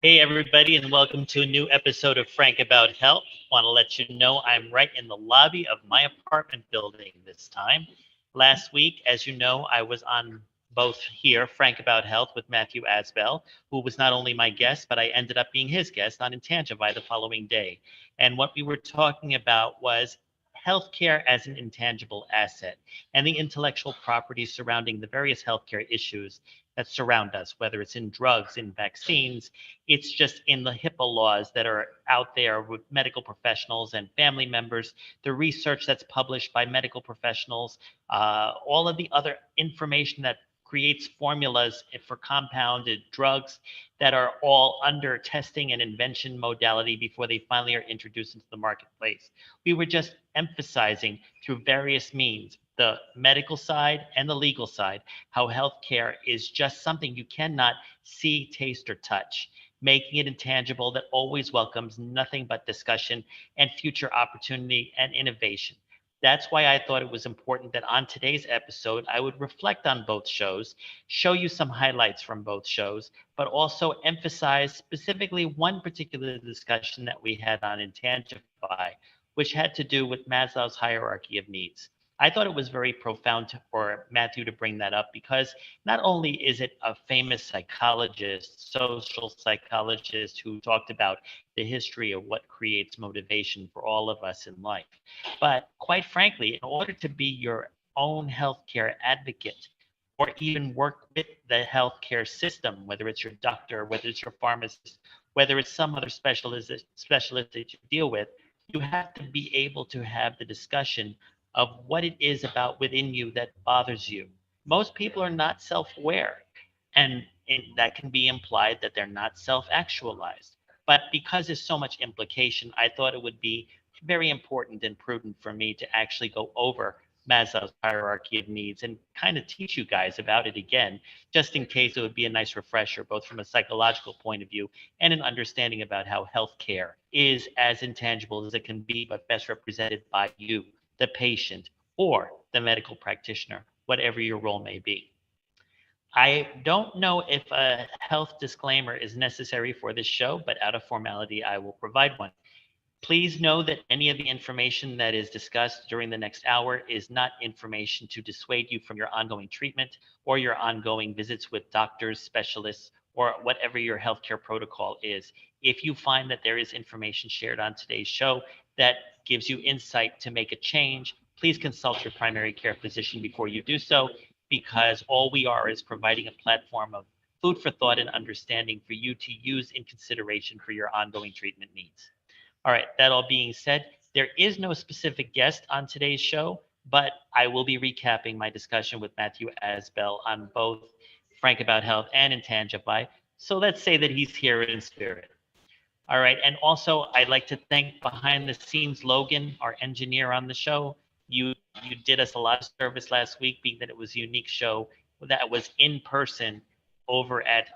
Hey, everybody, and welcome to a new episode of Frank About Health. Want to let you know I'm right in the lobby of my apartment building this time. Last week, as you know, I was on both here, Frank About Health with Matthew Asbell, who was not only my guest, but I ended up being his guest on Intangify the following day. And what we were talking about was healthcare as an intangible asset and the intellectual property surrounding the various healthcare issues that surround us, whether it's in drugs, in vaccines, it's just in the HIPAA laws that are out there with medical professionals and family members, the research that's published by medical professionals, all of the other information that creates formulas for compounded drugs that are all under testing and invention modality before they finally are introduced into the marketplace. We were just emphasizing through various means the medical side and the legal side, how healthcare is just something you cannot see, taste, or touch, making it intangible that always welcomes nothing but discussion and future opportunity and innovation. That's why I thought it was important that on today's episode, I would reflect on both shows, show you some highlights from both shows, but also emphasize specifically one particular discussion that we had on Intangify, which had to do with Maslow's hierarchy of needs. I thought it was very profound for Matthew to bring that up because not only is it a famous psychologist, social psychologist who talked about the history of what creates motivation for all of us in life, but quite frankly, in order to be your own healthcare advocate or even work with the healthcare system, whether it's your doctor, whether it's your pharmacist, whether it's some other specialist that you deal with, you have to be able to have the discussion of what it is about within you that bothers you. Most people are not self-aware, and that can be implied that they're not self-actualized. But because there's so much implication, I thought it would be very important and prudent for me to actually go over Maslow's hierarchy of needs and kind of teach you guys about it again, just in case it would be a nice refresher, both from a psychological point of view and an understanding about how healthcare is as intangible as it can be, but best represented by you, the patient, or the medical practitioner, whatever your role may be. I don't know if a health disclaimer is necessary for this show, but out of formality, I will provide one. Please know that any of the information that is discussed during the next hour is not information to dissuade you from your ongoing treatment or your ongoing visits with doctors, specialists, or whatever your healthcare protocol is. If you find that there is information shared on today's show that gives you insight to make a change, please consult your primary care physician before you do so, because all we are is providing a platform of food for thought and understanding for you to use in consideration for your ongoing treatment needs. All right, that all being said, there is no specific guest on today's show, but I will be recapping my discussion with Matthew Asbell on both Frank About Health and Intangify. So let's say that he's here in spirit. All right, and also I'd like to thank behind the scenes Logan, our engineer on the show. You did us a lot of service last week, being that it was a unique show that was in person over at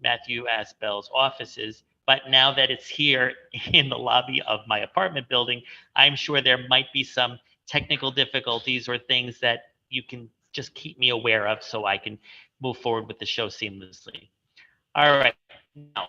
Matthew Asbell's offices. But now that it's here in the lobby of my apartment building, I'm sure there might be some technical difficulties or things that you can just keep me aware of so I can move forward with the show seamlessly. All right. Now,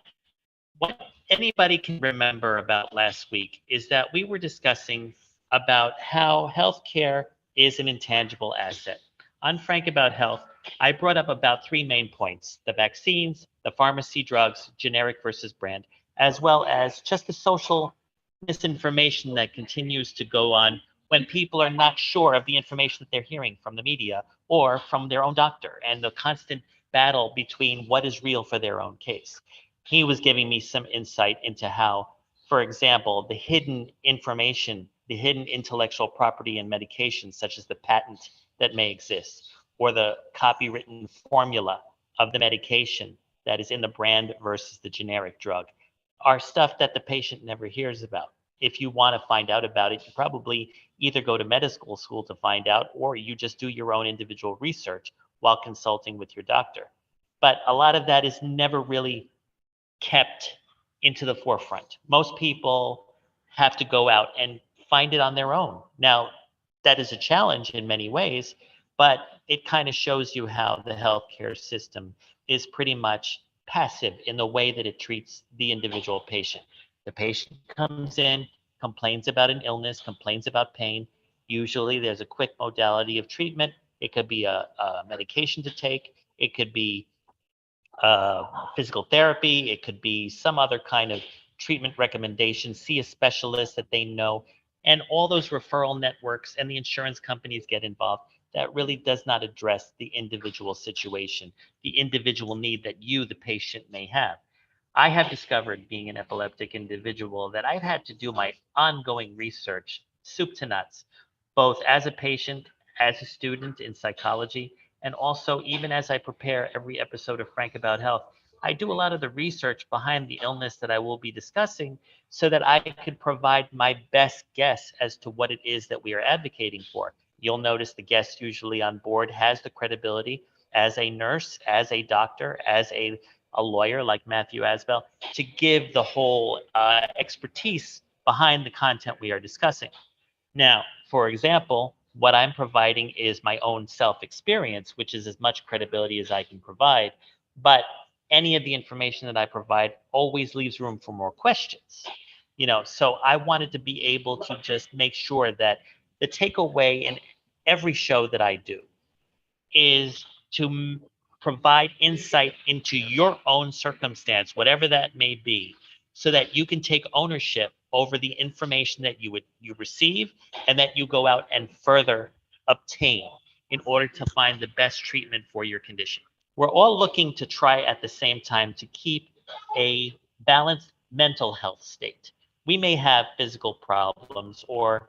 what anybody can remember about last week is that we were discussing about how healthcare is an intangible asset. On Frank About Health, I brought up about three main points: the vaccines, the pharmacy drugs, generic versus brand, as well as just the social misinformation that continues to go on when people are not sure of the information that they're hearing from the media or from their own doctor, and the constant battle between what is real for their own case. He was giving me some insight into how, for example, the hidden information, the hidden intellectual property in medications, such as the patent that may exist, or the copywritten formula of the medication that is in the brand versus the generic drug, are stuff that the patient never hears about. If you want to find out about it, you probably either go to medical school to find out, or you just do your own individual research while consulting with your doctor. But a lot of that is never really kept into the forefront. Most people have to go out and find it on their own. Now, that is a challenge in many ways, but it kind of shows you how the healthcare system is pretty much passive in the way that it treats the individual patient. The patient comes in, complains about an illness, complains about pain. Usually there's a quick modality of treatment. It could be a medication to take. It could be physical therapy. It could be some other kind of treatment recommendation. See a specialist that they know. And all those referral networks and the insurance companies get involved. That really does not address the individual situation, the individual need that you, the patient, may have. I have discovered, being an epileptic individual, that I've had to do my ongoing research, soup to nuts, both as a patient, as a student in psychology, and also even as I prepare every episode of Frank About Health. I do a lot of the research behind the illness that I will be discussing so that I could provide my best guess as to what it is that we are advocating for. You'll notice the guest usually on board has the credibility as a nurse, as a doctor, as a lawyer like Matthew Asbell, to give the whole expertise behind the content we are discussing. Now, for example, what I'm providing is my own self experience, which is as much credibility as I can provide. But any of the information that I provide always leaves room for more questions. So I wanted to be able to just make sure that the takeaway in every show that I do is to provide insight into your own circumstance, whatever that may be, so that you can take ownership over the information that you receive and that you go out and further obtain in order to find the best treatment for your condition. We're all looking to try at the same time to keep a balanced mental health state. We may have physical problems or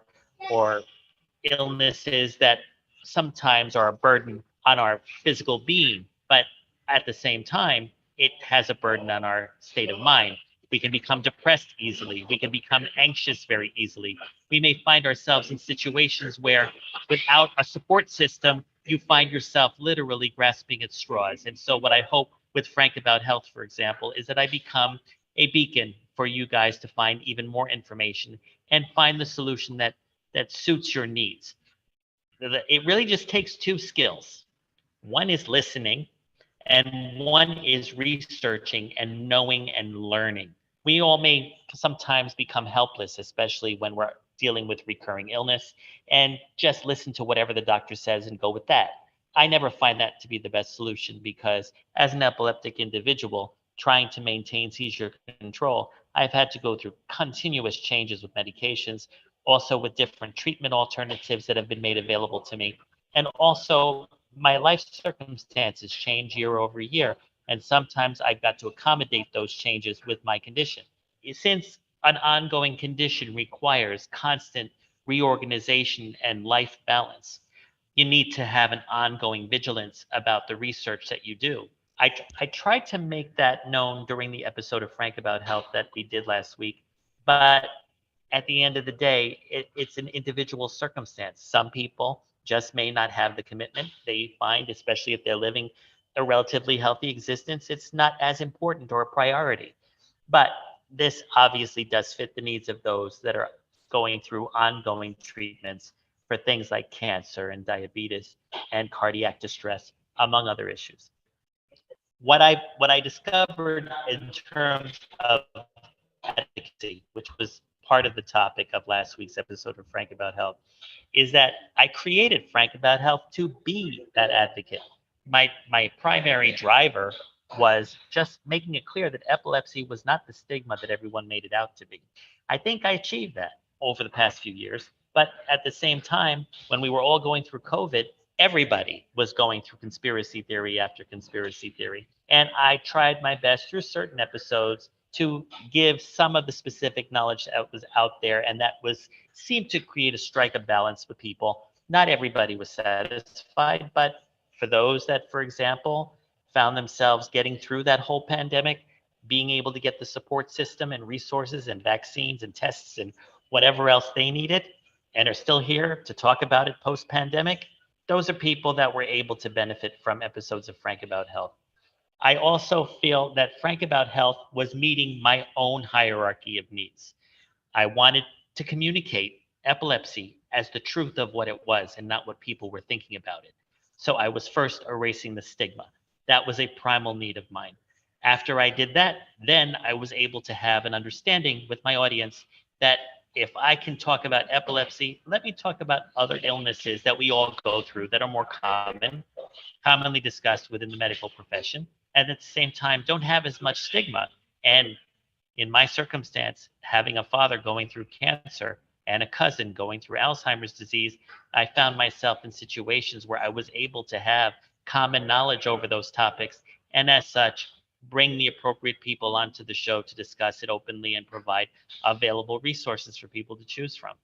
illnesses that sometimes are a burden on our physical being, but at the same time, it has a burden on our state of mind. We can become depressed easily. We can become anxious very easily. We may find ourselves in situations where, without a support system, you find yourself literally grasping at straws. And so, what I hope with Frank About Health, for example, is that I become a beacon for you guys to find even more information and find the solution that suits your needs. It really just takes two skills. One is listening, and one is researching and knowing and learning. We all may sometimes become helpless, especially when we're dealing with recurring illness, and just listen to whatever the doctor says and go with that. I never find that to be the best solution because, as an epileptic individual trying to maintain seizure control, I've had to go through continuous changes with medications, also with different treatment alternatives that have been made available to me. And also, my life circumstances change year over year. And sometimes I've got to accommodate those changes with my condition. Since an ongoing condition requires constant reorganization and life balance, you need to have an ongoing vigilance about the research that you do. I tried to make that known during the episode of Frank About Health that we did last week, but at the end of the day, it's an individual circumstance. Some people just may not have the commitment. They find, especially if they're living a relatively healthy existence, it's not as important or a priority. But this obviously does fit the needs of those that are going through ongoing treatments for things like cancer and diabetes and cardiac distress, among other issues. What I discovered in terms of advocacy, which was part of the topic of last week's episode of Frank About Health, is that I created Frank About Health to be that advocate. My primary driver was just making it clear that epilepsy was not the stigma that everyone made it out to be. I think I achieved that over the past few years. But at the same time, when we were all going through COVID, everybody was going through conspiracy theory after conspiracy theory. And I tried my best through certain episodes to give some of the specific knowledge that was out there, and that was seemed to create a strike of balance with people. Not everybody was satisfied, but for those that, for example, found themselves getting through that whole pandemic, being able to get the support system and resources and vaccines and tests and whatever else they needed, and are still here to talk about it post pandemic, those are people that were able to benefit from episodes of Frank About Health. I also feel that Frank About Health was meeting my own hierarchy of needs. I wanted to communicate epilepsy as the truth of what it was and not what people were thinking about it. So I was first erasing the stigma. That was a primal need of mine. After I did that, then I was able to have an understanding with my audience that if I can talk about epilepsy, let me talk about other illnesses that we all go through that are more commonly discussed within the medical profession, and at the same time don't have as much stigma. And in my circumstance, having a father going through cancer and a cousin going through Alzheimer's disease, I found myself in situations where I was able to have common knowledge over those topics, and as such, bring the appropriate people onto the show to discuss it openly and provide available resources for people to choose from.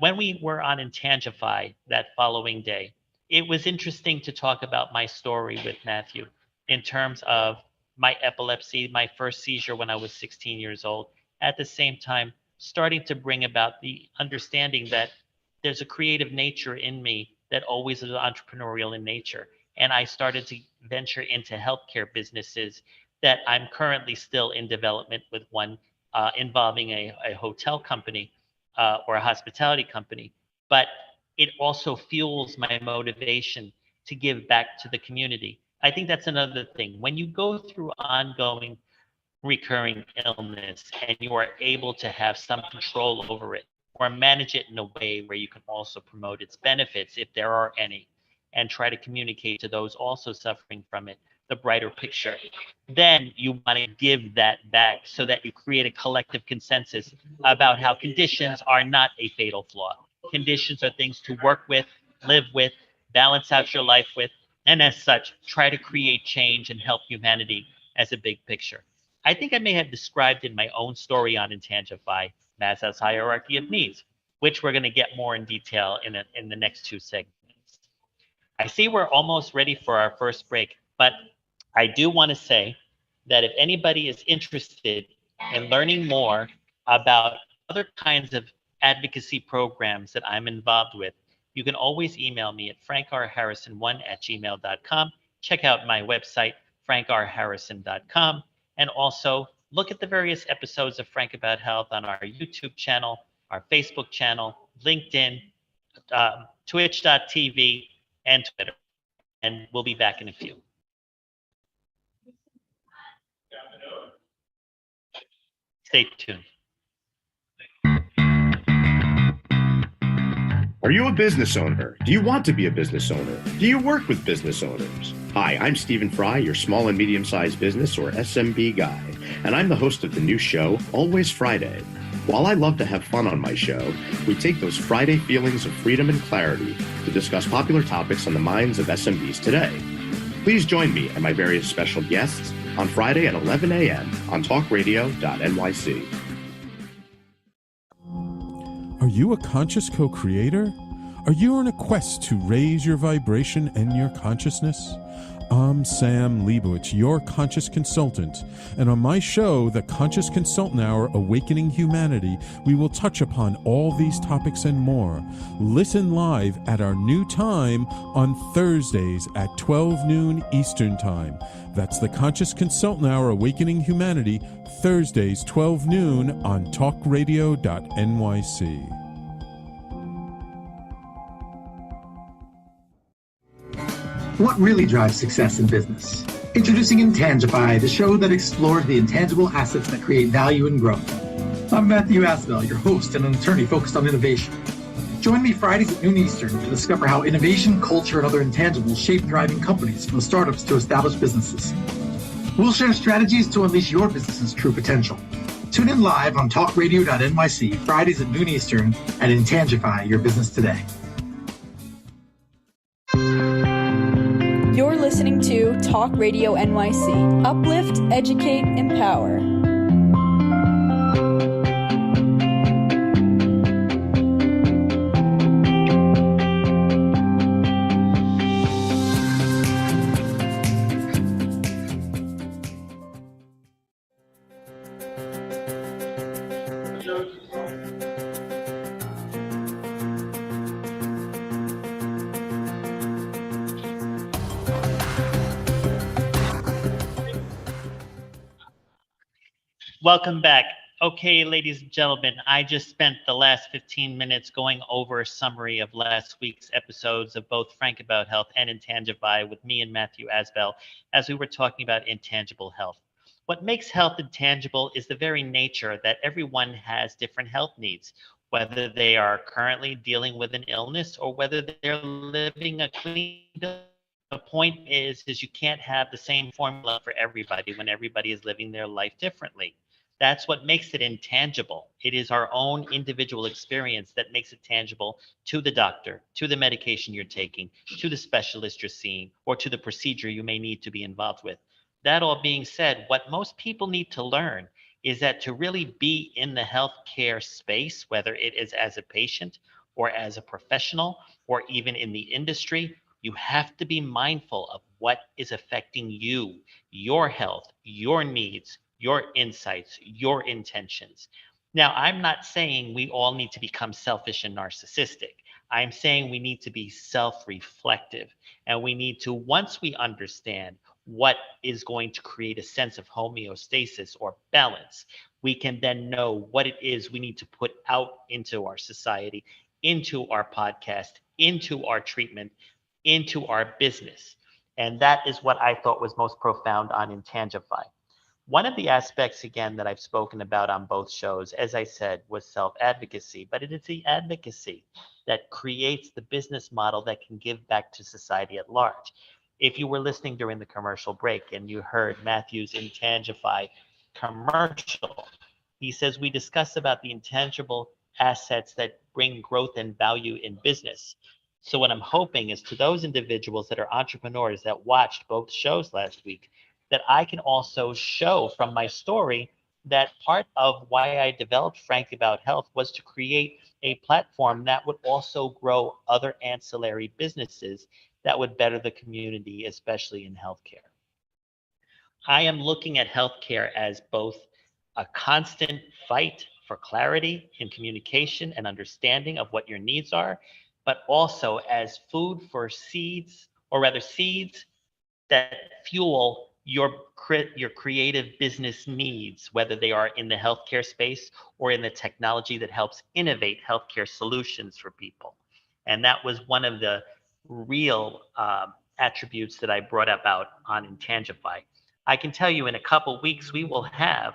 When we were on Intangify that following day, it was interesting to talk about my story with Matthew in terms of my epilepsy, my first seizure when I was 16 years old, at the same time, starting to bring about the understanding that there's a creative nature in me that always is entrepreneurial in nature. And I started to venture into healthcare businesses that I'm currently still in development with one involving a hotel company or a hospitality company. But it also fuels my motivation to give back to the community. I think that's another thing. When you go through ongoing recurring illness and you are able to have some control over it or manage it in a way where you can also promote its benefits, if there are any, and try to communicate to those also suffering from it the brighter picture, then you want to give that back so that you create a collective consensus about how conditions are not a fatal flaw. Conditions are things to work with, live with, balance out your life with, and as such, try to create change and help humanity as a big picture. I think I may have described in my own story on Intangify Maslow's hierarchy of needs, which we're going to get more in detail in the next two segments. I see we're almost ready for our first break, but I do want to say that if anybody is interested in learning more about other kinds of advocacy programs that I'm involved with, you can always email me at frankrharrison1@gmail.com. Check out my website, frankrharrison.com, and also look at the various episodes of Frank About Health on our YouTube channel, our Facebook channel, LinkedIn, Twitch.tv, and Twitter. And we'll be back in a few. Stay tuned. Are you a business owner? Do you want to be a business owner? Do you work with business owners? Hi, I'm Stephen Fry, your small and medium-sized business or SMB guy, and I'm the host of the new show, Always Friday. While I love to have fun on my show, we take those Friday feelings of freedom and clarity to discuss popular topics on the minds of SMBs today. Please join me and my various special guests on Friday at 11 a.m. on talkradio.nyc. Are you a conscious co-creator? Are you on a quest to raise your vibration and your consciousness? I'm Sam Leibowitz, your conscious consultant, and on my show, The Conscious Consultant Hour, Awakening Humanity, we will touch upon all these topics and more. Listen live at our new time on Thursdays at 12 noon Eastern Time. That's The Conscious Consultant Hour, Awakening Humanity, Thursdays, 12 noon on talkradio.nyc. What really drives success in business? Introducing Intangify, the show that explores the intangible assets that create value and growth. I'm Matthew Asbell, your host and an attorney focused on innovation. Join me Fridays at noon Eastern to discover how innovation, culture, and other intangibles shape thriving companies from startups to established businesses. We'll share strategies to unleash your business's true potential. Tune in live on talkradio.nyc Fridays at noon Eastern and Intangify your business today. You're listening to Talk Radio NYC. Uplift, educate, empower. Welcome back. Okay, ladies and gentlemen, I just spent the last 15 minutes going over a summary of last week's episodes of both Frank About Health and Intangify with me and Matthew Asbell as we were talking about intangible health. What makes health intangible is the very nature that everyone has different health needs, whether they are currently dealing with an illness or whether they're living a clean bill. The point is you can't have the same formula for everybody when everybody is living their life differently. That's what makes it intangible. It is our own individual experience that makes it tangible to the doctor, to the medication you're taking, to the specialist you're seeing, or to the procedure you may need to be involved with. That all being said, what most people need to learn is that to really be in the healthcare space, whether it is as a patient or as a professional or even in the industry, you have to be mindful of what is affecting you, your health, your needs, your insights, your intentions. Now, I'm not saying we all need to become selfish and narcissistic. I'm saying we need to be self reflective. And we need to, once we understand what is going to create a sense of homeostasis or balance, we can then know what it is we need to put out into our society, into our podcast, into our treatment, into our business. And that is what I thought was most profound on Intangify. One of the aspects, again, that I've spoken about on both shows, as I said, was self advocacy, but it is the advocacy that creates the business model that can give back to society at large. If you were listening during the commercial break and you heard Matthew's Intangify commercial, he says we discuss about the intangible assets that bring growth and value in business. So what I'm hoping is to those individuals that are entrepreneurs that watched both shows last week, that I can also show from my story that part of why I developed Frank About Health was to create a platform that would also grow other ancillary businesses that would better the community, especially in healthcare. I am looking at healthcare as both a constant fight for clarity in communication and understanding of what your needs are, but also as food for seeds, or rather seeds that fuel your creative business needs, whether they are in the healthcare space or in the technology that helps innovate healthcare solutions for people. And that was one of the real attributes that I brought about on Intangify. I can tell you in a couple weeks, we will have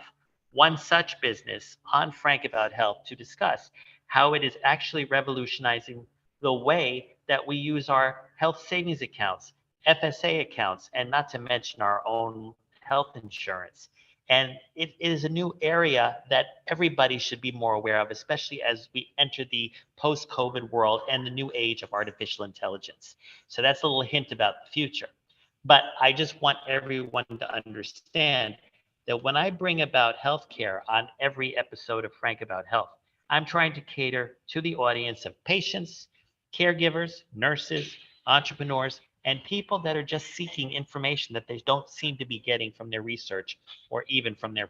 one such business on Frank About Health to discuss how it is actually revolutionizing the way that we use our health savings accounts, FSA accounts, and not to mention our own health insurance. And it is a new area that everybody should be more aware of, especially as we enter the post-COVID world and the new age of artificial intelligence. So that's a little hint about the future. But I just want everyone to understand that when I bring about healthcare on every episode of Frank About Health, I'm trying to cater to the audience of patients, caregivers, nurses, entrepreneurs, and people that are just seeking information that they don't seem to be getting from their research or even from their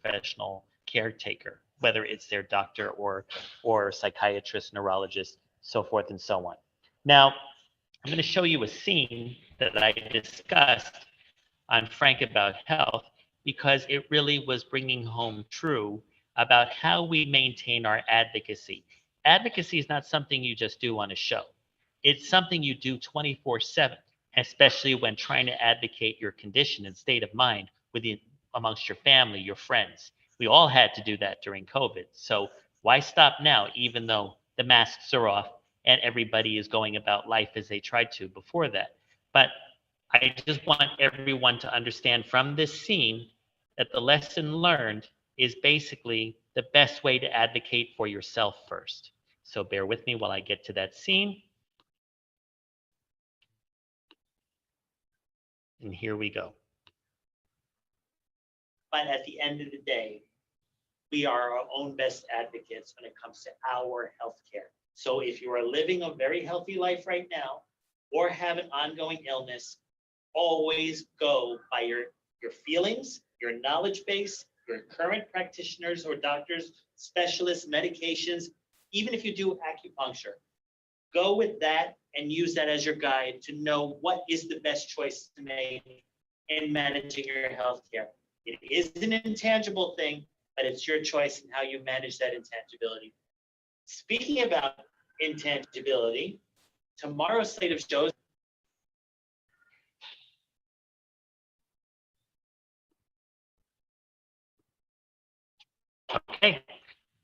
professional caretaker, whether it's their doctor or psychiatrist, neurologist, so forth and so on. Now, I'm going to show you a scene that I discussed on Frank About Health because it really was bringing home true about how we maintain our advocacy. Advocacy is not something you just do on a show. It's something you do 24/7, especially when trying to advocate your condition and state of mind amongst your family, your friends. We all had to do that during COVID. So why stop now, even though the masks are off and everybody is going about life as they tried to before that? But I just want everyone to understand from this scene that the lesson learned is basically the best way to advocate for yourself first. So bear with me while I get to that scene. And here we go. But at the end of the day, we are our own best advocates when it comes to our healthcare. So if you are living a very healthy life right now or have an ongoing illness, always go by your feelings, your knowledge base, your current practitioners or doctors, specialists, medications, even if you do acupuncture. Go with that and use that as your guide to know what is the best choice to make in managing your healthcare. It is an intangible thing, but it's your choice in how you manage that intangibility. Speaking about intangibility, tomorrow's slate of shows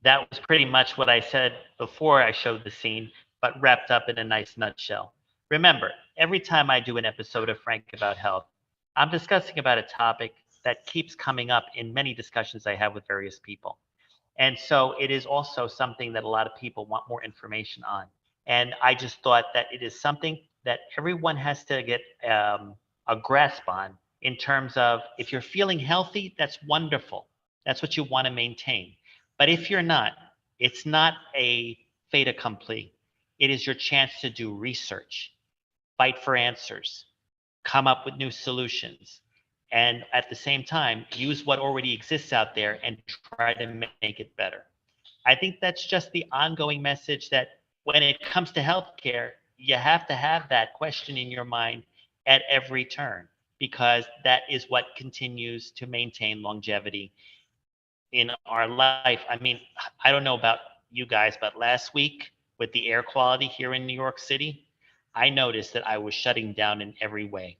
That was pretty much what I said before I showed the scene, but wrapped up in a nice nutshell. Remember, every time I do an episode of Frank About Health, I'm discussing about a topic that keeps coming up in many discussions I have with various people. And so it is also something that a lot of people want more information on. And I just thought that it is something that everyone has to get a grasp on in terms of if you're feeling healthy, that's wonderful. That's what you want to maintain. But if you're not, it's not a fait accompli. It is your chance to do research, fight for answers, come up with new solutions, and at the same time, use what already exists out there and try to make it better. I think that's just the ongoing message that when it comes to healthcare, you have to have that question in your mind at every turn because that is what continues to maintain longevity in our life. I mean, I don't know about you guys, but last week with the air quality here in New York City, I noticed that I was shutting down in every way.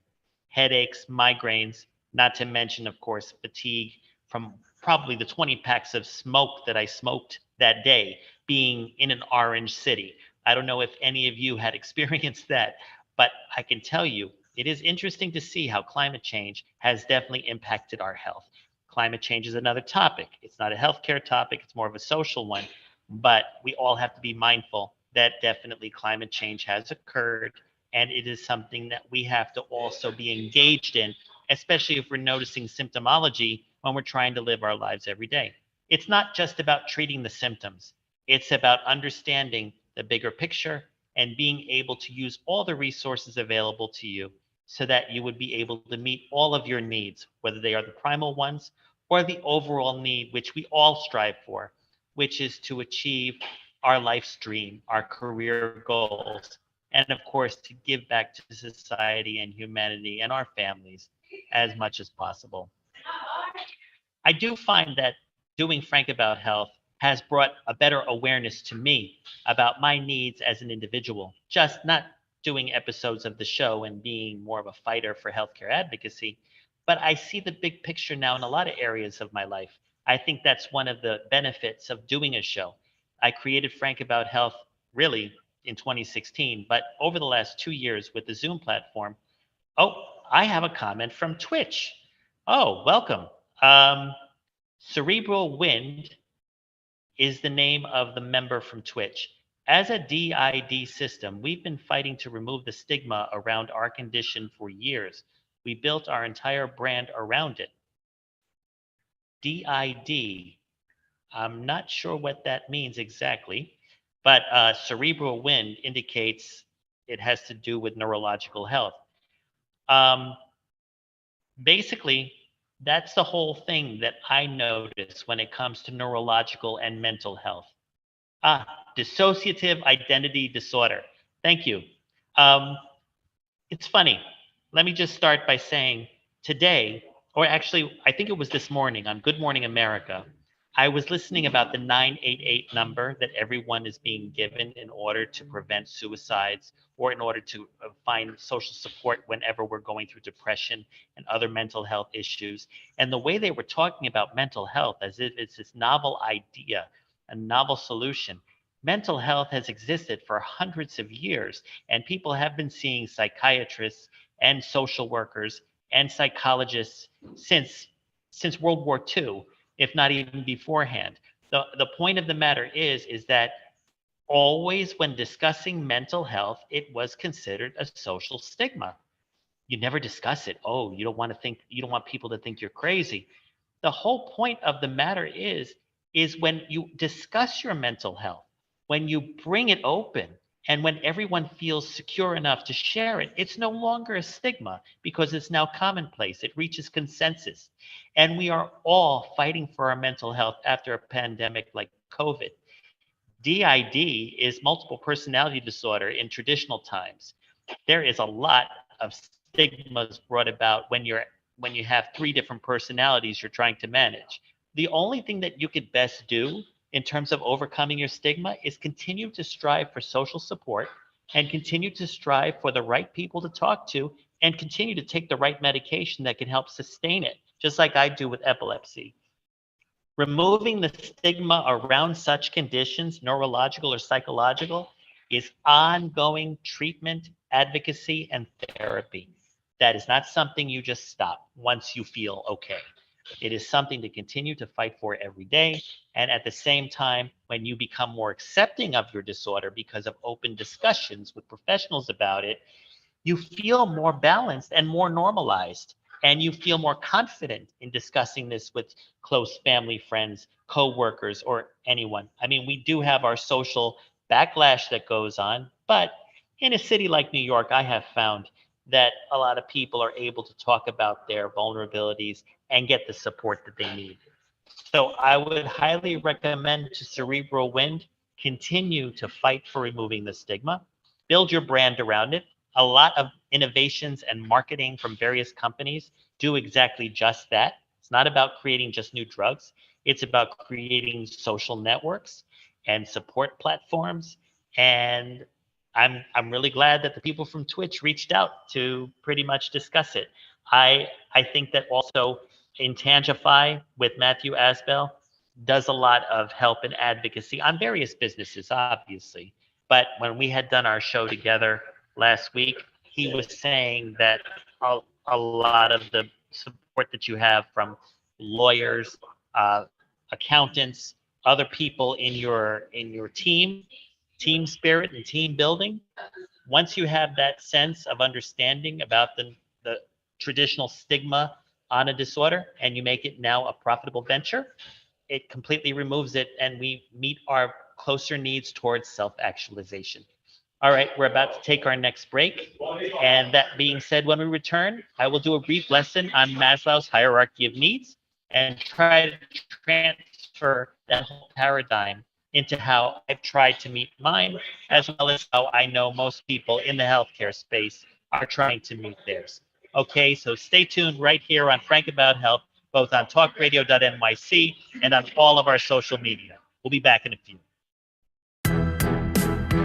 Headaches, migraines, not to mention, of course, fatigue from probably the 20 packs of smoke that I smoked that day being in an orange city. I don't know if any of you had experienced that, but I can tell you it is interesting to see how climate change has definitely impacted our health. Climate change is another topic. It's not a healthcare topic, it's more of a social one. But we all have to be mindful that definitely climate change has occurred. And it is something that we have to also be engaged in, especially if we're noticing symptomology when we're trying to live our lives every day. It's not just about treating the symptoms, it's about understanding the bigger picture and being able to use all the resources available to you so that you would be able to meet all of your needs, whether they are the primal ones or the overall need, which we all strive for, which is to achieve our life's dream, our career goals, and of course, to give back to society and humanity and our families as much as possible. I do find that doing Frank About Health has brought a better awareness to me about my needs as an individual, just not doing episodes of the show and being more of a fighter for healthcare advocacy, but I see the big picture now in a lot of areas of my life. I think that's one of the benefits of doing a show. I created Frank About Health really in 2016, but over the last 2 years with the Zoom platform, oh, I have a comment from Twitch. Oh, welcome. Um, Cerebral Wind is the name of the member from Twitch. As a DID system, we've been fighting to remove the stigma around our condition for years. We built our entire brand around it. DID, I'm not sure what that means exactly, but cerebral wind indicates it has to do with neurological health. Um, Basically, that's the whole thing that I notice when it comes to neurological and mental health. Ah, dissociative identity disorder. Thank you. Um, it's funny. Let me just start by saying today, or actually, I think it was this morning on Good Morning America, I was listening about the 988 number that everyone is being given in order to prevent suicides or in order to find social support whenever we're going through depression and other mental health issues. And the way they were talking about mental health as if it's this novel idea, a novel solution. Mental health has existed for hundreds of years, and people have been seeing psychiatrists and social workers and psychologists since World War II, if not even beforehand. The point of the matter is that always when discussing mental health, it was considered a social stigma. You never discuss it. Oh, you don't want people to think you're crazy. The whole point of the matter is when you discuss your mental health, when you bring it open, and when everyone feels secure enough to share it, it's no longer a stigma because it's now commonplace. It reaches consensus. And we are all fighting for our mental health after a pandemic like COVID. DID is multiple personality disorder in traditional times. There is a lot of stigmas brought about when you have three different personalities you're trying to manage. The only thing that you could best do in terms of overcoming your stigma is continue to strive for social support and continue to strive for the right people to talk to and continue to take the right medication that can help sustain it, just like I do with epilepsy. Removing the stigma around such conditions, neurological or psychological, is ongoing treatment, advocacy, and therapy. That is not something you just stop once you feel okay. It is something to continue to fight for every day. And at the same time, when you become more accepting of your disorder because of open discussions with professionals about it, you feel more balanced and more normalized. And you feel more confident in discussing this with close family, friends, coworkers, or anyone. I mean, we do have our social backlash that goes on, but in a city like New York, I have found that a lot of people are able to talk about their vulnerabilities and get the support that they need. So I would highly recommend to Cerebral Wind continue to fight for removing the stigma, build your brand around it. A lot of innovations and marketing from various companies do exactly just that. It's not about creating just new drugs. It's about creating social networks and support platforms. And I'm really glad that the people from Twitch reached out to pretty much discuss it. I think that also Intangify with Matthew Asbell does a lot of help and advocacy on various businesses, obviously. But when we had done our show together last week, he was saying that a lot of the support that you have from lawyers, uh, accountants, other people in your team spirit and team building. Once you have that sense of understanding about the traditional stigma on a disorder and you make it now a profitable venture, it completely removes it and we meet our closer needs towards self-actualization. All right, we're about to take our next break. And that being said, when we return, I will do a brief lesson on Maslow's hierarchy of needs and try to transfer that whole paradigm into how I've tried to meet mine, as well as how I know most people in the healthcare space are trying to meet theirs. Okay, so stay tuned right here on Frank About Health, both on talkradio.nyc and on all of our social media. We'll be back in a few.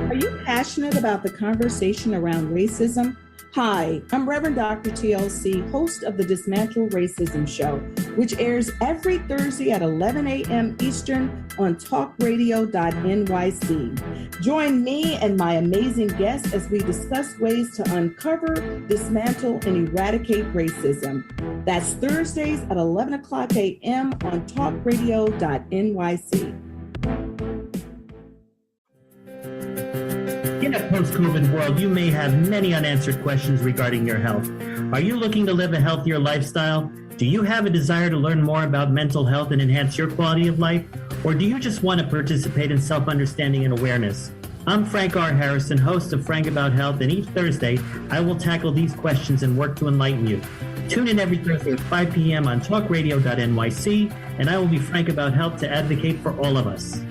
Are you passionate about the conversation around racism? Hi, I'm Reverend Dr. TLC, host of the Dismantle Racism Show, which airs every Thursday at 11 a.m. Eastern on talkradio.nyc. Join me and my amazing guests as we discuss ways to uncover, dismantle, and eradicate racism. That's Thursdays at 11 o'clock a.m. on talkradio.nyc. In a post-COVID world, you may have many unanswered questions regarding your health. Are you looking to live a healthier lifestyle? Do you have a desire to learn more about mental health and enhance your quality of life? Or do you just want to participate in self-understanding and awareness? I'm Frank R. Harrison, host of Frank About Health, and each Thursday, I will tackle these questions and work to enlighten you. Tune in every Thursday at 5 p.m. on talkradio.nyc, and I will be Frank About Health to advocate for all of us.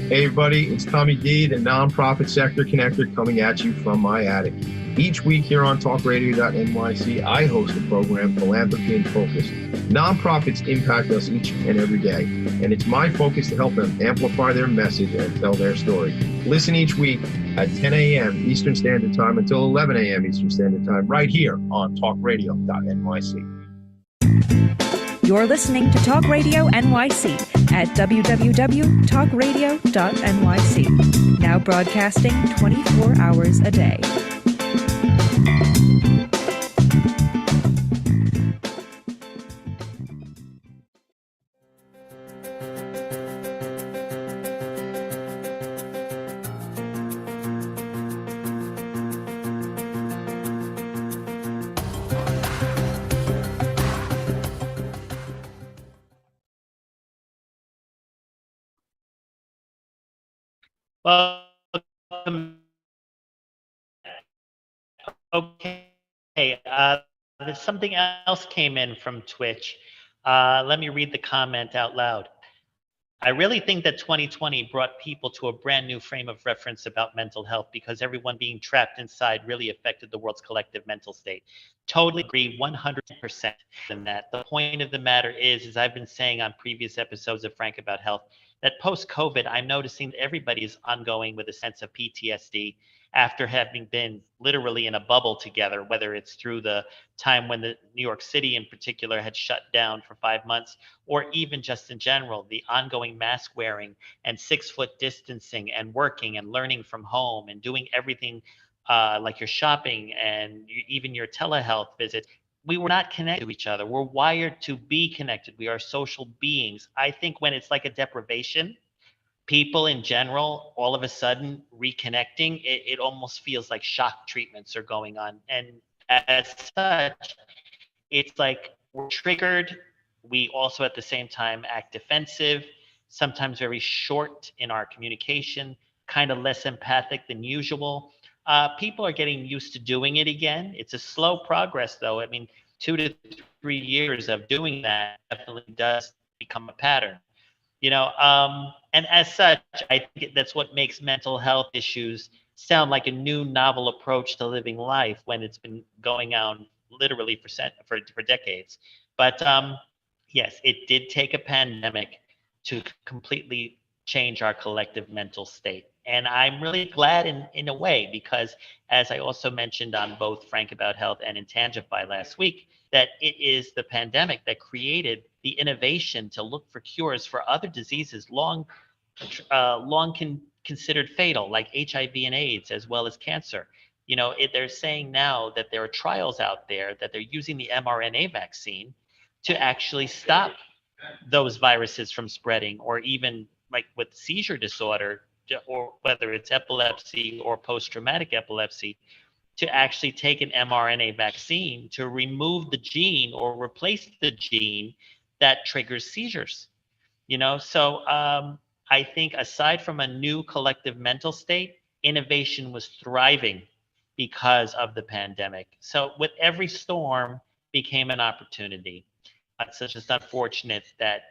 Hey everybody, it's Tommy D, the nonprofit sector connector, coming at you from my attic. Each week here on talkradio.nyc, I host a program, Philanthropy in Focus. Nonprofits impact us each and every day, and it's my focus to help them amplify their message and tell their story. Listen each week at 10 a.m. Eastern Standard Time until 11 a.m. Eastern Standard Time, right here on talkradio.nyc. You're listening to Talk Radio NYC at www.talkradio.nyc, now broadcasting 24 hours a day. Welcome. Okay, there's something else came in from Twitch. Let me read the comment out loud. I really think that 2020 brought people to a brand new frame of reference about mental health because everyone being trapped inside really affected the world's collective mental state. Totally agree 100% in that. The point of the matter is, as I've been saying on previous episodes of Frank About Health, that post-COVID, I'm noticing that everybody is ongoing with a sense of PTSD after having been literally in a bubble together, whether it's through the time when the New York City in particular had shut down for 5 months, or even just in general, the ongoing mask wearing and 6 foot distancing and working and learning from home and doing everything like your shopping and even your telehealth visits. We were not connected to each other. We're wired to be connected. We are social beings. I think when it's like a deprivation, people in general, all of a sudden reconnecting, it almost feels like shock treatments are going on. And as such, it's like we're triggered. We also at the same time act defensive, sometimes very short in our communication, kind of less empathic than usual. People are getting used to doing it again. It's a slow progress, though. I mean, 2 to 3 years of doing that definitely does become a pattern. And as such, I think that's what makes mental health issues sound like a new novel approach to living life when it's been going on literally for decades. But yes, it did take a pandemic to completely change our collective mental state. And I'm really glad in a way, because as I also mentioned on both Frank About Health and Intangify last week, that it is the pandemic that created the innovation to look for cures for other diseases considered fatal, like HIV and AIDS, as well as cancer. They're saying now that there are trials out there that they're using the mRNA vaccine to actually stop those viruses from spreading, or even like with seizure disorder, or whether it's epilepsy or post-traumatic epilepsy, to actually take an mRNA vaccine to remove the gene or replace the gene that triggers seizures. So I think aside from a new collective mental state, innovation was thriving because of the pandemic. So with every storm became an opportunity. It's just unfortunate that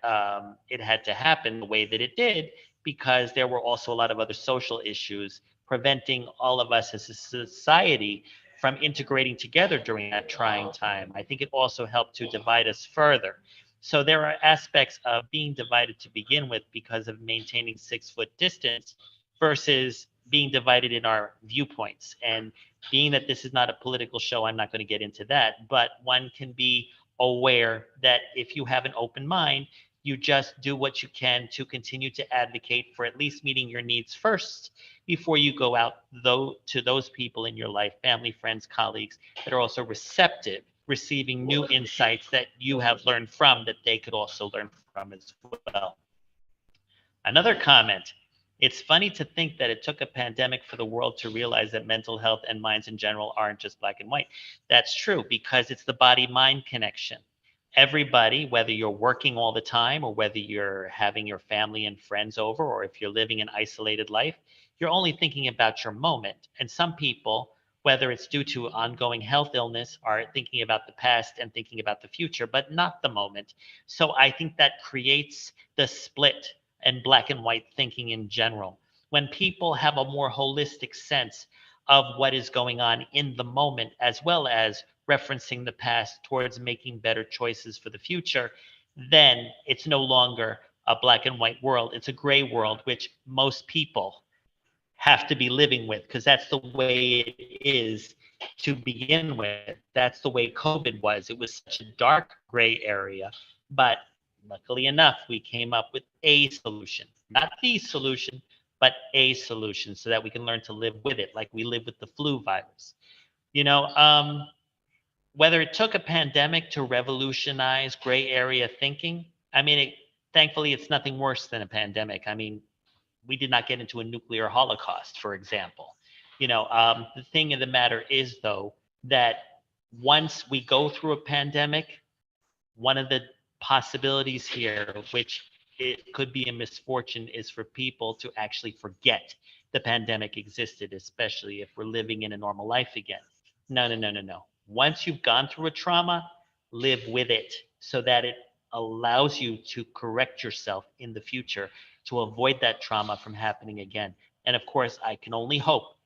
it had to happen the way that it did, because there were also a lot of other social issues preventing all of us as a society from integrating together during that trying time. I think it also helped to divide us further. So there are aspects of being divided to begin with because of maintaining 6 foot distance versus being divided in our viewpoints. And being that this is not a political show, I'm not going to get into that, but one can be aware that if you have an open mind, you just do what you can to continue to advocate for at least meeting your needs first before you go out to those people in your life, family, friends, colleagues, that are also receptive, receiving new insights that you have learned from that they could also learn from as well. Another comment: it's funny to think that it took a pandemic for the world to realize that mental health and minds in general aren't just black and white. That's true, because it's the body-mind connection. Everybody, whether you're working all the time or whether you're having your family and friends over, or if you're living an isolated life, you're only thinking about your moment. And some people, whether it's due to ongoing health illness, are thinking about the past and thinking about the future, but not the moment. So I think that creates the split and black and white thinking in general. When people have a more holistic sense of what is going on in the moment, as well as referencing the past towards making better choices for the future, then it's no longer a black and white world. It's a gray world, which most people have to be living with, because that's the way it is to begin with. That's the way COVID was. It was such a dark gray area, but luckily enough, we came up with a solution, not the solution, but a solution, so that we can learn to live with it, like we live with the flu virus. Whether it took a pandemic to revolutionize gray area thinking, I mean, thankfully, it's nothing worse than a pandemic. I mean, we did not get into a nuclear holocaust, for example. The thing of the matter is, though, that once we go through a pandemic, one of the possibilities here, which it could be a misfortune, is for people to actually forget the pandemic existed, especially if we're living in a normal life again. No. Once you've gone through a trauma, live with it so that it allows you to correct yourself in the future to avoid that trauma from happening again. And of course, I can only hope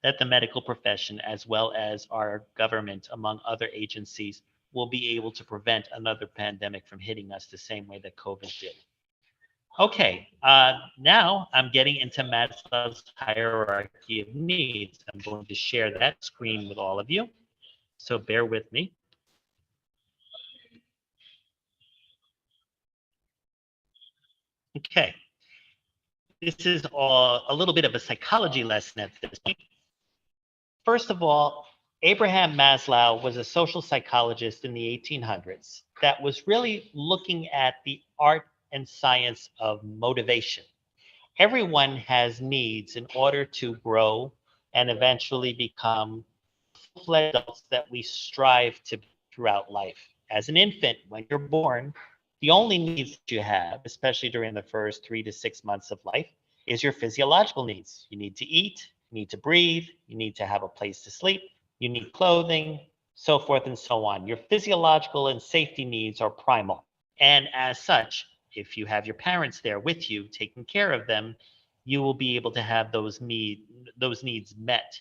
that the medical profession, as well as our government, among other agencies, will be able to prevent another pandemic from hitting us the same way that COVID did. Okay, now I'm getting into Maslow's hierarchy of needs. I'm going to share that screen with all of you, so bear with me. Okay, this is all a little bit of a psychology lesson at this point. First of all, Abraham Maslow was a social psychologist in the 1800s that was really looking at the art and science of motivation. Everyone has needs in order to grow and eventually become full-fledged adults that we strive to be throughout life. As an infant, when you're born, the only needs that you have, especially during the first 3 to 6 months of life, is your physiological needs. You need to eat, you need to breathe, you need to have a place to sleep, you need clothing, so forth and so on. Your physiological and safety needs are primal. And as such, if you have your parents there with you, taking care of them, you will be able to have those needs met.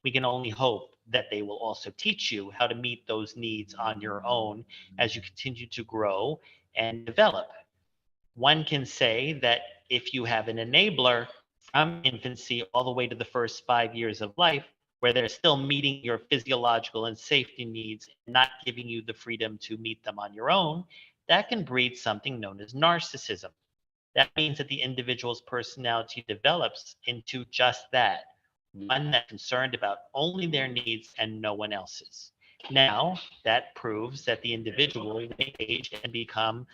We can only hope that they will also teach you how to meet those needs on your own as you continue to grow and develop. One can say that if you have an enabler from infancy all the way to the first 5 years of life, where they're still meeting your physiological and safety needs and not giving you the freedom to meet them on your own, that can breed something known as narcissism. That means that the individual's personality develops into just that, one that's concerned about only their needs and no one else's. Now, that proves that the individual will age and become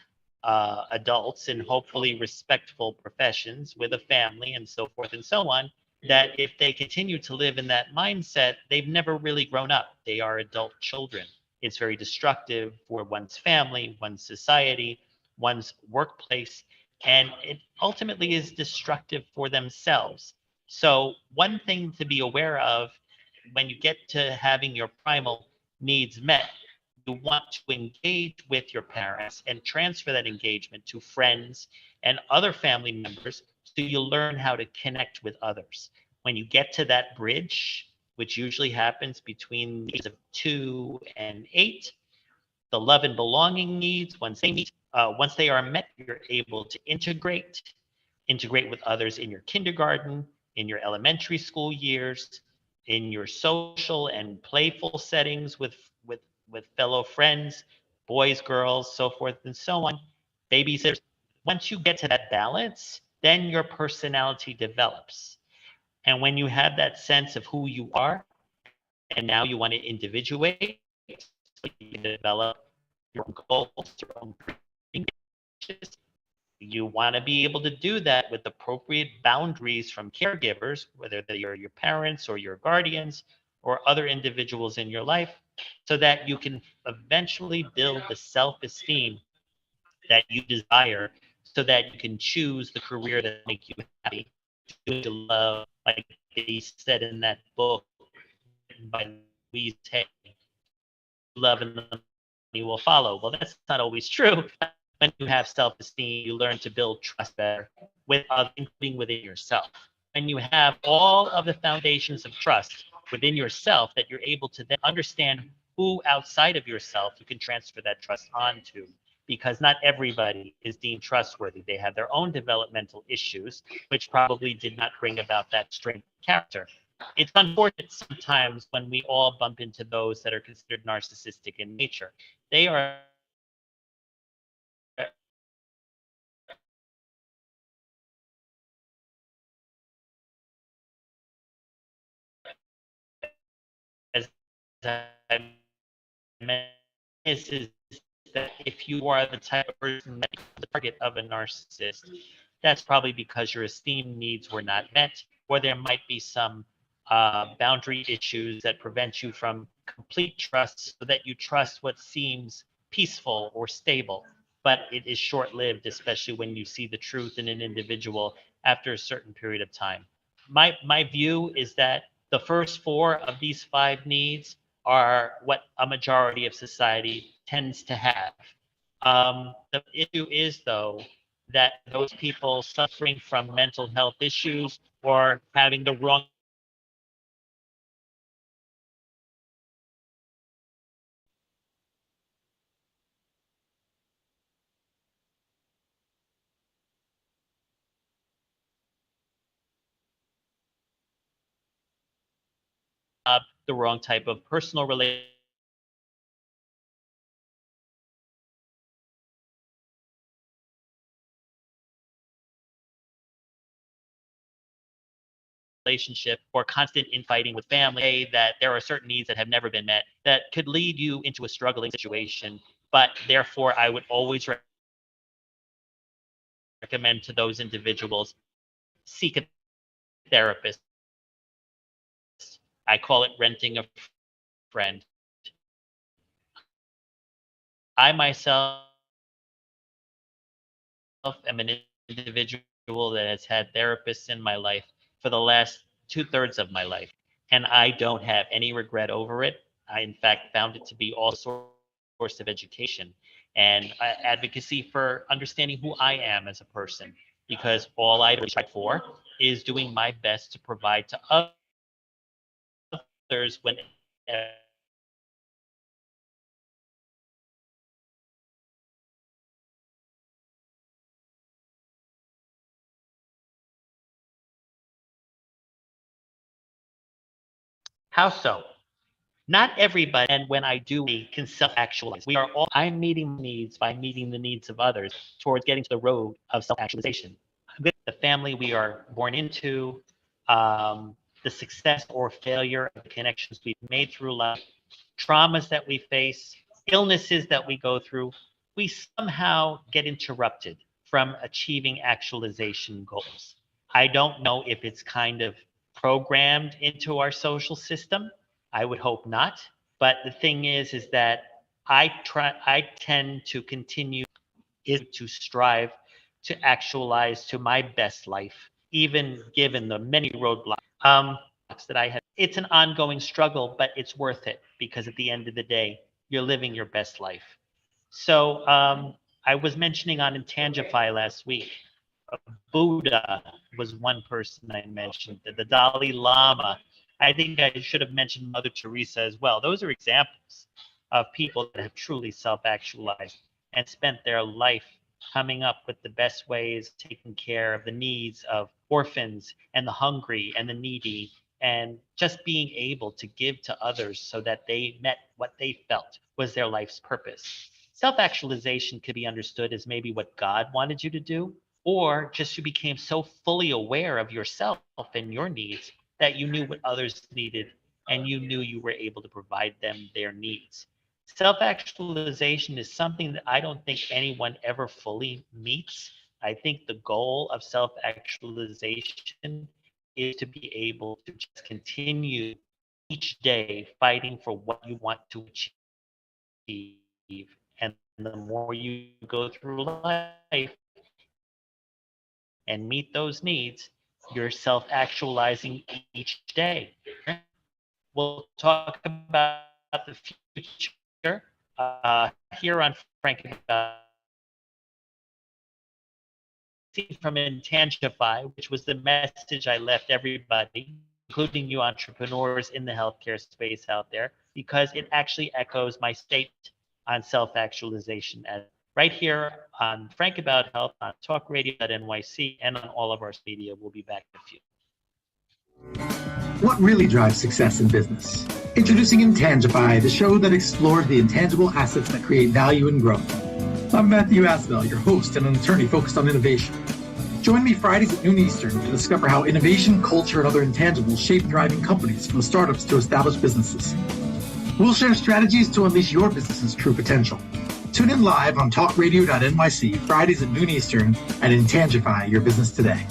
adults in hopefully respectful professions with a family and so forth and so on, that if they continue to live in that mindset, they've never really grown up. They are adult children. It's very destructive for one's family, one's society, one's workplace, and it ultimately is destructive for themselves. So, one thing to be aware of when you get to having your primal needs met, you want to engage with your parents and transfer that engagement to friends and other family members so you learn how to connect with others. When you get to that bridge, which usually happens between the ages of 2 and 8, the love and belonging needs, once they are met, you're able to integrate with others in your kindergarten, in your elementary school years, in your social and playful settings with fellow friends, boys, girls, so forth and so on, babysitters. Once you get to that balance, then your personality develops. And when you have that sense of who you are, and now you want to individuate, so you develop your own goals, your own dreams. You want to be able to do that with appropriate boundaries from caregivers, whether they are your parents or your guardians or other individuals in your life, so that you can eventually build the self-esteem that you desire, so that you can choose the career that make you happy, to love, like they said in that book written by Louise Hay, love and the money will follow. Well, that's not always true. When you have self-esteem, you learn to build trust better with others, including within yourself. When you have all of the foundations of trust within yourself, that you're able to then understand who outside of yourself you can transfer that trust onto, because not everybody is deemed trustworthy. They have their own developmental issues, which probably did not bring about that strength of character. It's unfortunate sometimes when we all bump into those that are considered narcissistic in nature. They are as I mentioned, is that if you are the type of person that is the target of a narcissist, that's probably because your esteem needs were not met, or there might be some boundary issues that prevent you from complete trust, so that you trust what seems peaceful or stable, but it is short-lived, especially when you see the truth in an individual after a certain period of time. My view is that the first four of these five needs are what a majority of society tends to have. The issue is, though, that those people suffering from mental health issues or having the wrong the wrong type of personal relationship or constant infighting with family, that there are certain needs that have never been met that could lead you into a struggling situation. But therefore, I would always recommend to those individuals seek a therapist. I call it renting a friend. I myself am an individual that has had therapists in my life for the last 2/3 of my life, and I don't have any regret over it. I, in fact, found it to be all source of education and advocacy for understanding who I am as a person, because all I strive for is doing my best to provide to others when how so? Not everybody, and when I do, we can self-actualize. We are all, I'm meeting needs by meeting the needs of others towards getting to the road of self-actualization. With the family we are born into, the success or failure of the connections we've made through life, traumas that we face, illnesses that we go through, we somehow get interrupted from achieving actualization goals. I don't know if it's kind of programmed into our social system. I would hope not. But the thing is that I tend to continue to strive to actualize to my best life, even given the many roadblocks that I have. It's an ongoing struggle, but it's worth it because at the end of the day, you're living your best life. So I was mentioning on Intangify last week, Buddha was one person I mentioned, the Dalai Lama. I think I should have mentioned Mother Teresa as well. Those are examples of people that have truly self-actualized and spent their life coming up with the best ways, taking care of the needs of orphans and the hungry and the needy, and just being able to give to others so that they met what they felt was their life's purpose. Self-actualization could be understood as maybe what God wanted you to do, or just you became so fully aware of yourself and your needs that you knew what others needed and you knew you were able to provide them their needs. Self-actualization is something that I don't think anyone ever fully meets. I think the goal of self-actualization is to be able to just continue each day fighting for what you want to achieve. And the more you go through life and meet those needs, you're self-actualizing each day. We'll talk about the future here on Frank About from Intangify, which was the message I left everybody, including you entrepreneurs in the healthcare space out there, because it actually echoes my statement on self-actualization right here on Frank About Health on talkradio.nyc and on all of our media. We'll be back in a few. What really drives success in business? Introducing Intangify, the show that explores the intangible assets that create value and growth. I'm Matthew Asbell, your host and an attorney focused on innovation. Join me Fridays at noon Eastern to discover how innovation, culture, and other intangibles shape thriving companies from startups to established businesses. We'll share strategies to unleash your business's true potential. Tune in live on talkradio.nyc Fridays at noon Eastern and Intangify your business today.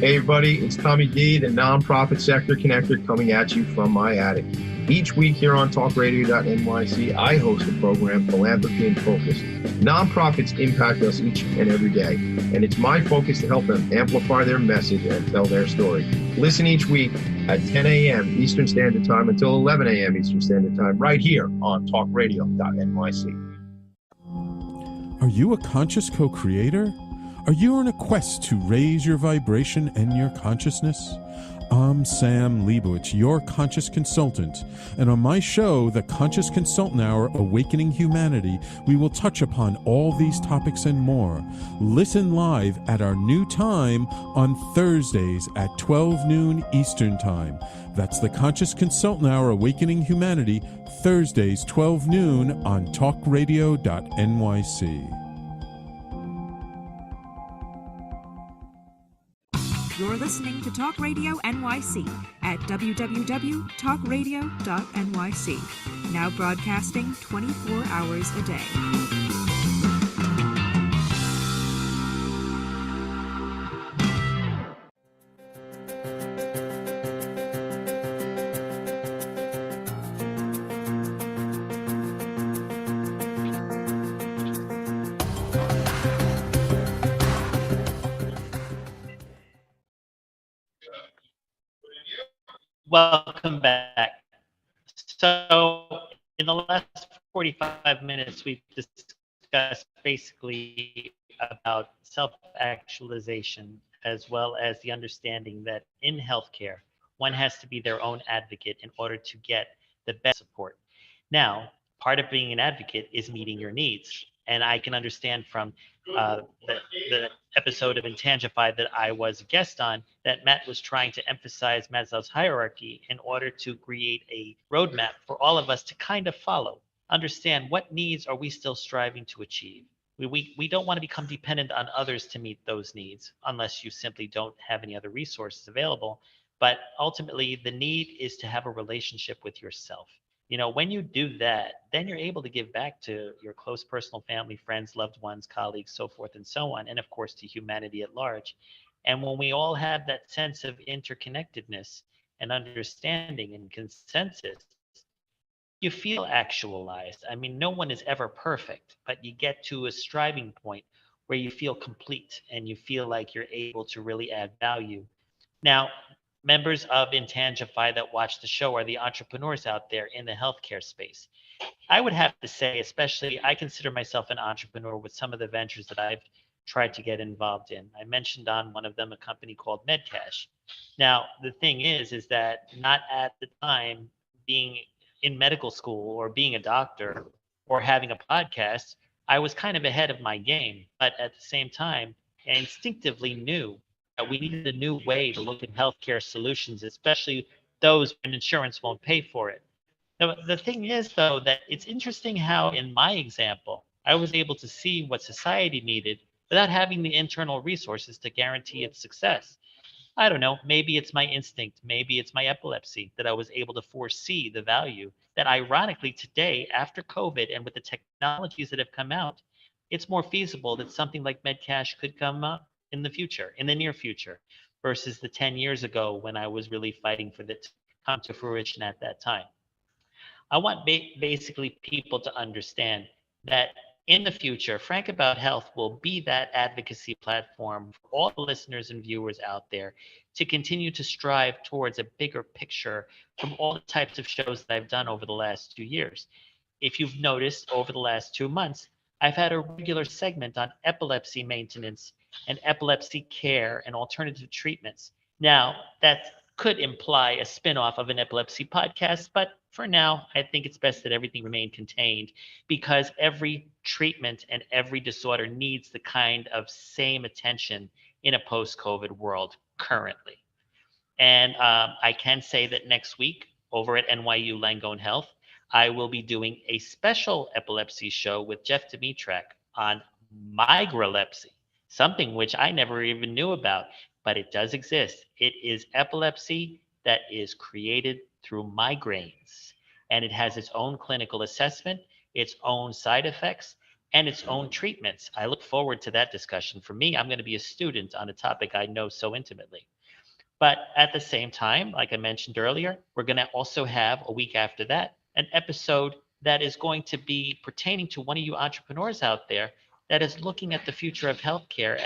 Hey everybody, it's Tommy D, the nonprofit sector connector, coming at you from my attic. Each week here on talkradio.nyc, I host a program, Philanthropy in Focus. Nonprofits impact us each and every day, and it's my focus to help them amplify their message and tell their story. Listen each week at 10 a.m. Eastern Standard Time until 11 a.m. Eastern Standard Time, right here on talkradio.nyc. Are you a conscious co-creator? Are you on a quest to raise your vibration and your consciousness? I'm Sam Leibowitz, your conscious consultant, and on my show, The Conscious Consultant Hour Awakening Humanity, we will touch upon all these topics and more. Listen live at our new time on Thursdays at 12 noon Eastern Time. That's The Conscious Consultant Hour Awakening Humanity, Thursdays 12 noon on talkradio.nyc. You're listening to Talk Radio NYC at www.talkradio.nyc. Now broadcasting 24 hours a day. Welcome back. So in the last 45 minutes, we've discussed basically about self-actualization, as well as the understanding that in healthcare, one has to be their own advocate in order to get the best support. Now, part of being an advocate is meeting your needs. And I can understand from the episode of Intangify that I was a guest on that Matt was trying to emphasize Maslow's hierarchy in order to create a roadmap for all of us to kind of follow. Understand what needs are we still striving to achieve. We don't want to become dependent on others to meet those needs unless you simply don't have any other resources available. But ultimately, the need is to have a relationship with yourself. You know, when you do that, then you're able to give back to your close personal family, friends, loved ones, colleagues, so forth and so on, and of course to humanity at large. And when we all have that sense of interconnectedness and understanding and consensus, you feel actualized. I mean, no one is ever perfect, but you get to a striving point where you feel complete and you feel like you're able to really add value. Now, members of Intangify that watch the show are the entrepreneurs out there in the healthcare space. I would have to say, especially, I consider myself an entrepreneur with some of the ventures that I've tried to get involved in. I mentioned on one of them a company called MedCash. Now, the thing is that not at the time being in medical school or being a doctor or having a podcast, I was kind of ahead of my game. But at the same time, I instinctively knew that we needed a new way to look at healthcare solutions, especially those when insurance won't pay for it. Now, the thing is, though, that it's interesting how, in my example, I was able to see what society needed without having the internal resources to guarantee its success. I don't know, maybe it's my instinct, maybe it's my epilepsy that I was able to foresee the value that ironically today, after COVID and with the technologies that have come out, it's more feasible that something like MedCash could come up in the future, in the near future, versus the 10 years ago when I was really fighting for it to come to fruition at that time. I want basically people to understand that in the future, Frank About Health will be that advocacy platform for all the listeners and viewers out there to continue to strive towards a bigger picture from all the types of shows that I've done over the last 2 years. If you've noticed over the last 2 months, I've had a regular segment on epilepsy maintenance and epilepsy care and alternative treatments. Now, that could imply a spin-off of an epilepsy podcast, but for now, I think it's best that everything remain contained because every treatment and every disorder needs the kind of same attention in a post-COVID world currently. And I can say that next week over at NYU Langone Health, I will be doing a special epilepsy show with Jeff Dimitrak on migralepsy, something which I never even knew about, but it does exist. It is epilepsy that is created through migraines, and it has its own clinical assessment, its own side effects, and its own treatments. I look forward to that discussion. For me, I'm going to be a student on a topic I know so intimately. But at the same time, like I mentioned earlier, we're going to also have a week after that an episode that is going to be pertaining to one of you entrepreneurs out there that is looking at the future of healthcare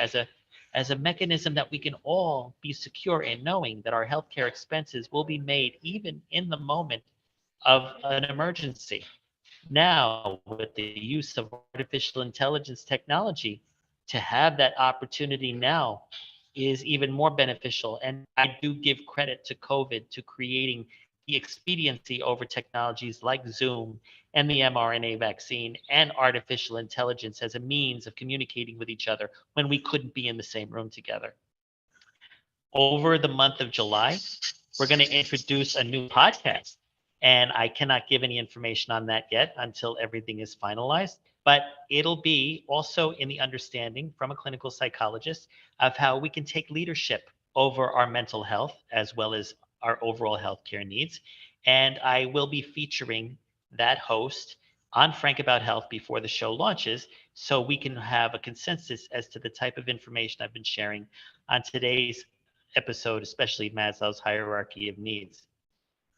as a mechanism that we can all be secure in knowing that our healthcare expenses will be made even in the moment of an emergency. Now, with the use of artificial intelligence technology, to have that opportunity now is even more beneficial. And I do give credit to COVID to creating the expediency over technologies like Zoom and the mRNA vaccine and artificial intelligence as a means of communicating with each other when we couldn't be in the same room together. Over the month of July, we're going to introduce a new podcast. And I cannot give any information on that yet until everything is finalized. But it'll be also in the understanding from a clinical psychologist of how we can take leadership over our mental health as well as our overall healthcare needs. And I will be featuring that host on Frank About Health before the show launches, so we can have a consensus as to the type of information I've been sharing on today's episode, especially Maslow's hierarchy of needs.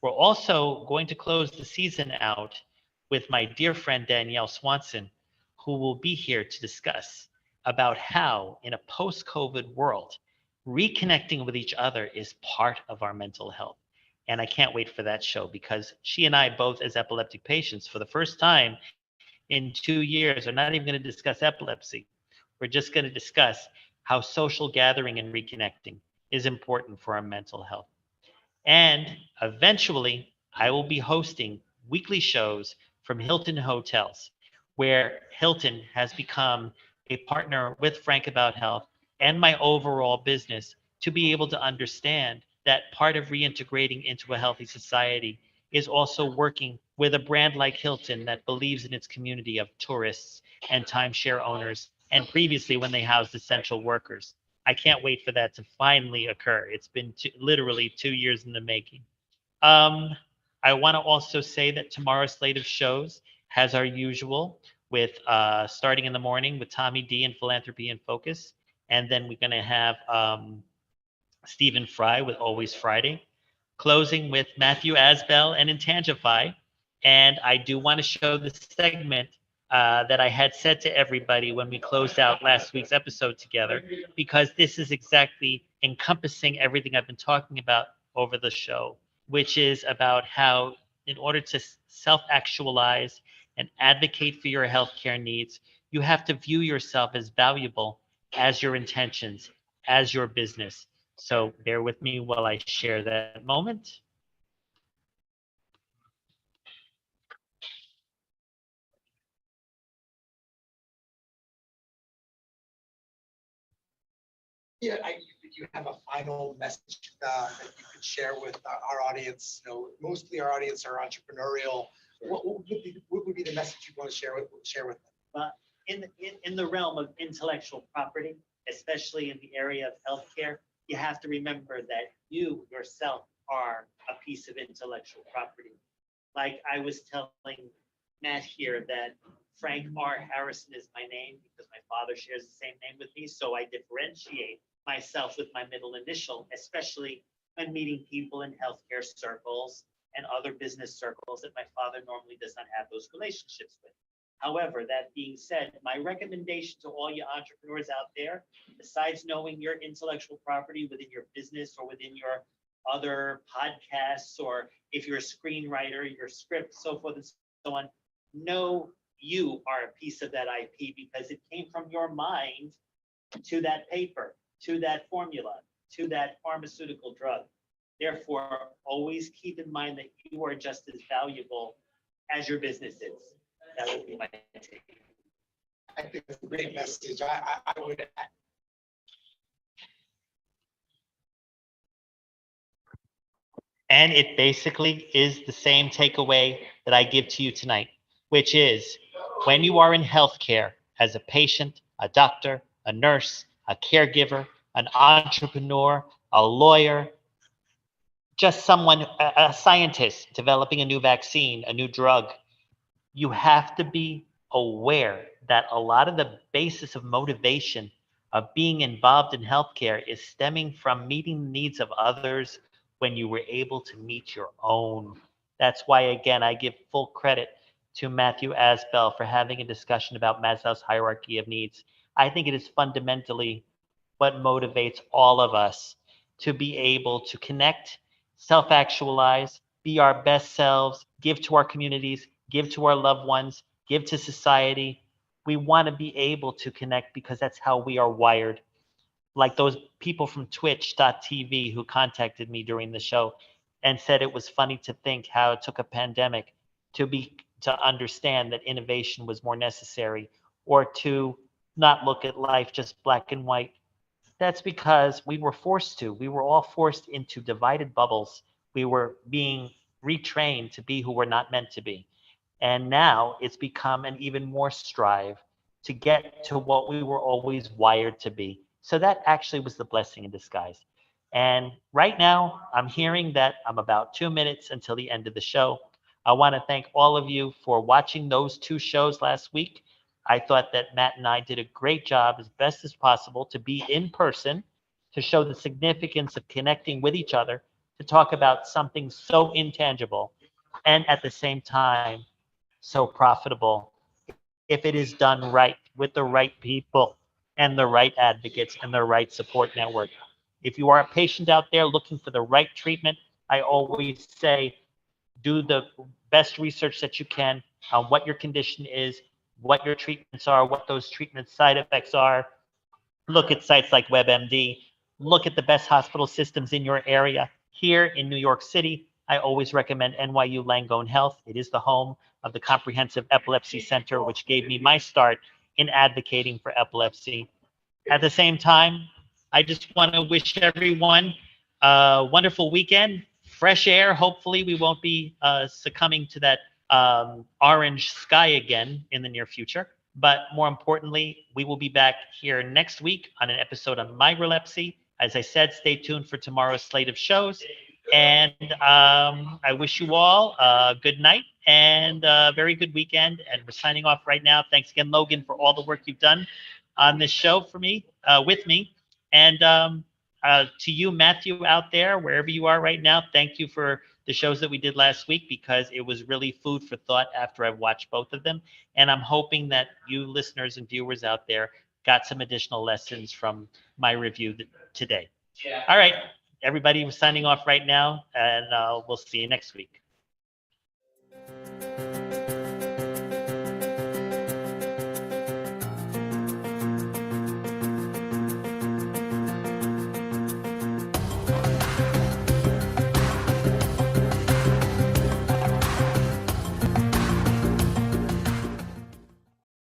We're also going to close the season out with my dear friend Danielle Swanson, who will be here to discuss about how, in a post-COVID world, reconnecting with each other is part of our mental health. And I can't wait for that show, because she and I, both as epileptic patients, for the first time in 2 years, are not even going to discuss epilepsy. We're just going to discuss how social gathering and reconnecting is important for our mental health. And eventually, I will be hosting weekly shows from Hilton Hotels, where Hilton has become a partner with Frank About Health and my overall business to be able to understand that part of reintegrating into a healthy society is also working with a brand like Hilton that believes in its community of tourists and timeshare owners, and previously when they housed essential workers. I can't wait for that to finally occur. It's been literally 2 years in the making. I want to also say that tomorrow's slate of shows has our usual, with starting in the morning with Tommy D and Philanthropy in Focus. And then we're going to have Stephen Fry with Always Friday, closing with Matthew Asbell and Intangify. And I do want to show the segment that I had said to everybody when we closed out last week's episode together, because this is exactly encompassing everything I've been talking about over the show, which is about how, in order to self-actualize and advocate for your healthcare needs, you have to view yourself as valuable as your intentions, as your business. So bear with me while I share that moment. Yeah, if you have a final message that you could share with our audience, mostly our audience are entrepreneurial. What would be the message you want to share with them? In the realm of intellectual property, especially in the area of healthcare, you have to remember that you yourself are a piece of intellectual property. Like I was telling Matt here that Frank R. Harrison is my name because my father shares the same name with me, so I differentiate myself with my middle initial, especially when meeting people in healthcare circles and other business circles that my father normally does not have those relationships with. However, that being said, my recommendation to all you entrepreneurs out there, besides knowing your intellectual property within your business or within your other podcasts, or if you're a screenwriter, your script, so forth and so on, know you are a piece of that IP because it came from your mind to that paper, to that formula, to that pharmaceutical drug. Therefore, always keep in mind that you are just as valuable as your business is. That would be my take. I think it's a great message. I would. And it basically is the same takeaway that I give to you tonight, which is when you are in healthcare as a patient, a doctor, a nurse, a caregiver, an entrepreneur, a lawyer, just someone, a scientist developing a new vaccine, a new drug, you have to be aware that a lot of the basis of motivation of being involved in healthcare is stemming from meeting the needs of others when you were able to meet your own. That's why, again, I give full credit to Matthew Asbell for having a discussion about Maslow's hierarchy of needs. I think it is fundamentally what motivates all of us to be able to connect, self-actualize, be our best selves, give to our communities, give to our loved ones, give to society, We want to be able to connect because that's how we are wired. Like those people from twitch.tv who contacted me during the show and said it was funny to think how it took a pandemic to understand that innovation was more necessary, or to not look at life just black and white. That's because we were forced to. We were all forced into divided bubbles. We were being retrained to be who we're not meant to be. And now it's become an even more strive to get to what we were always wired to be. So that actually was the blessing in disguise. And right now, I'm hearing that I'm about 2 minutes until the end of the show. I want to thank all of you for watching those 2 shows last week. I thought that Matt and I did a great job as best as possible to be in person, to show the significance of connecting with each other, to talk about something so intangible and at the same time so profitable if it is done right with the right people and the right advocates and the right support network. If you are a patient out there looking for the right treatment, I always say do the best research that you can on what your condition is, what your treatments are, what those treatment side effects are. Look at sites like WebMD. Look at the best hospital systems in your area. Here in New York City, I always recommend NYU Langone Health. It is the home of the Comprehensive Epilepsy Center, which gave me my start in advocating for epilepsy. At the same time, I just want to wish everyone a wonderful weekend, fresh air. Hopefully, we won't be succumbing to that orange sky again in the near future. But more importantly, we will be back here next week on an episode on migrelepsy. As I said, stay tuned for tomorrow's slate of shows. And I wish you all a good night and a very good weekend. And we're signing off right now. Thanks again, Logan, for all the work you've done on this show for me, with me. And to you, Matthew, out there, wherever you are right now, thank you for the shows that we did last week, because it was really food for thought after I've watched both of them. And I'm hoping that you listeners and viewers out there got some additional lessons from my review today. All right, everybody, we're signing off right now, and we'll see you next week.